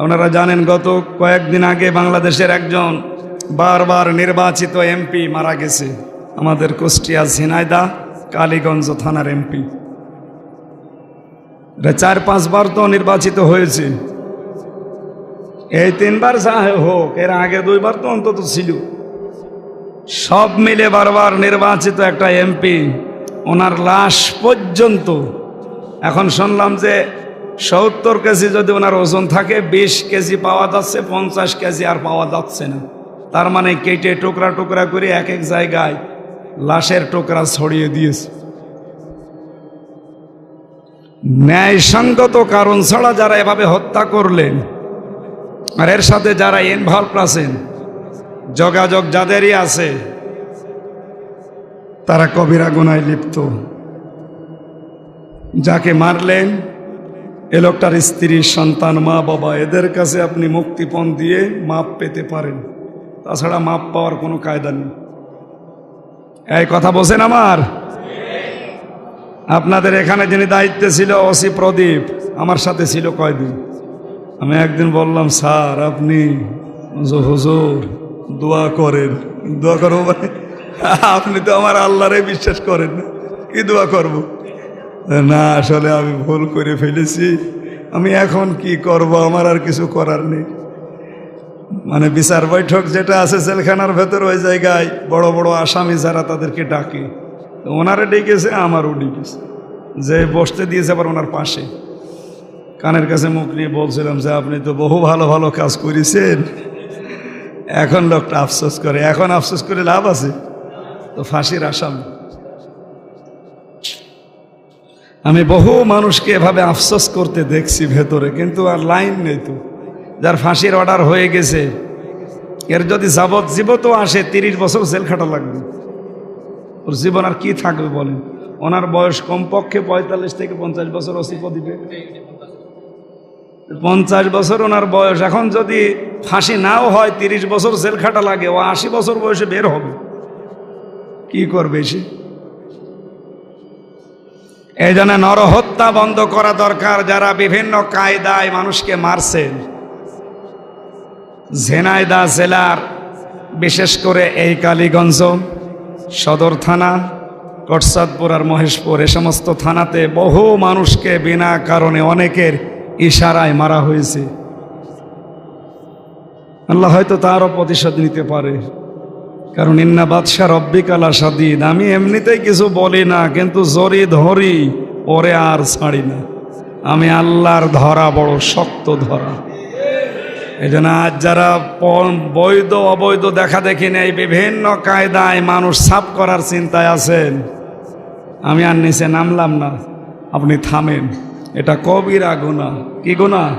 আপনারা জানেন গত কয়েকদিন আগে বাংলাদেশের একজন বারবার নির্বাচিত এমপি মারা গেছে। আমাদের কুষ্টিয়া ঝিনাইদহ কালীগঞ্জ থানার এমপি 4-5 বার তো নির্বাচিত হয়েছে। এই 3 বার যা হোক, এর আগে 2 বার তো অন্তত ছিল। সব মিলে বারবার নির্বাচিত একটা এমপি, ওনার লাশ পর্যন্ত এখন শুনলাম যে 70 কেজি যদি ওনার ওজন থাকে, 20 কেজি পাওয়া যাচ্ছে, 50 কেজি আর পাওয়া যাচ্ছে না। তার মানে কেটে টুকরা টুকরা করে এক এক জায়গায় লাশের টুকরা ছড়িয়ে দিয়েছে। ন্যায়সঙ্গত কারণ ছাড়া যারা এভাবে হত্যা করলেন, আর এর সাথে যারা ইনভলভ আছেন, যোগাযোগ যাদেরই আছে, তারা কবিরা গুনায় লিপ্ত। যাকে মারলেন এ লোকটার স্ত্রী, সন্তান, মা বাবা, এদের কাছে আপনি মুক্তিপণ দিয়ে মাপ পেতে পারেন, তাছাড়া মাপ পাওয়ার কোনো কায়দা নেই। এই কথা বলছেন আমার? আপনাদের এখানে যিনি দায়িত্বে ছিল ওসি প্রদীপ, আমার সাথে ছিল কয়দিন। আমি একদিন বললাম, স্যার আপনি হুজুর দোয়া করেন। দোয়া করবো মানে আপনি তো আমার আল্লাহরে বিশ্বাস করেন না, কি দোয়া করব? না, আসলে আমি ভুল করে ফেলেছি, আমি এখন কি করব, আমার আর কিছু করার নেই। মানে বিচার বৈঠক যেটা আছে জেলখানার ভেতর, ওই জায়গায় বড় বড় আসামি যারা, তাদেরকে ডাকে। ওনারে ডেকেছে, আমারও ডেকেছে, যে বসতে দিয়েছে আবার ওনার পাশে। কানের কাছে মুখ নিয়ে বলছিলাম যে আপনি তো বহু ভালো ভালো কাজ করেছেন। এখন লোকটা আফসোস করে, এখন আফসোস করে লাভ আছে? তো ফাঁসির আসামি। আমি বহু মানুষকে এভাবে আফসোস করতে দেখছি ভেতরে, কিন্তু আর লাইন নেই তো। যার ফাঁসির অর্ডার হয়ে গেছে, এর যদি যাবজ্জীবনও আসে, 30 বছর জেল খাটা লাগবে। ওর জীবন আর কি থাকবে বলেন? ওনার বয়স কমপক্ষে 45 থেকে 50 বছর ওসিফ দিবে। 50 বছর ওনার বয়স। এখন যদি ফাঁসি নাও হয়, 30 বছর জেল খাটা লাগে, ও 80 বছর বয়সে বের হবে, কি করবে সে? এই জন্য নরহত্যা বন্ধ করা দরকার। যারা বিভিন্ন কায়দায় মানুষকে মারছেন, ঝিনাইদহ জেলার বিশেষ করে এই কালীগঞ্জ সদর থানা, কটসাদপুর আর মহেশপুর, এ সমস্ত থানাতে বহু মানুষকে বিনা কারণে অনেকের ইশারায় মারা হয়েছে। আল্লাহ হয়তো তারও প্রতিশোধ নিতে পারে, কারণ ইন্না বাদশা রব্বিকা লাশাদীদ। আমি এমনিতেই কিছু বলি না, কিন্তু জরি ধরি ওরে আর ছাড়ি না। আমি আল্লাহর ধরা বড় শক্ত ধরা। এই জন্য আজ যারা বৈধ অবৈধ দেখা দেখি নেই, বিভিন্ন কায়দায় মানুষ সাফ করার চিন্তায় আছেন, আমি আর নিচে নামলাম না, আপনি থামেন। এটা কবিরা গুনাহ। কি গুনাহ?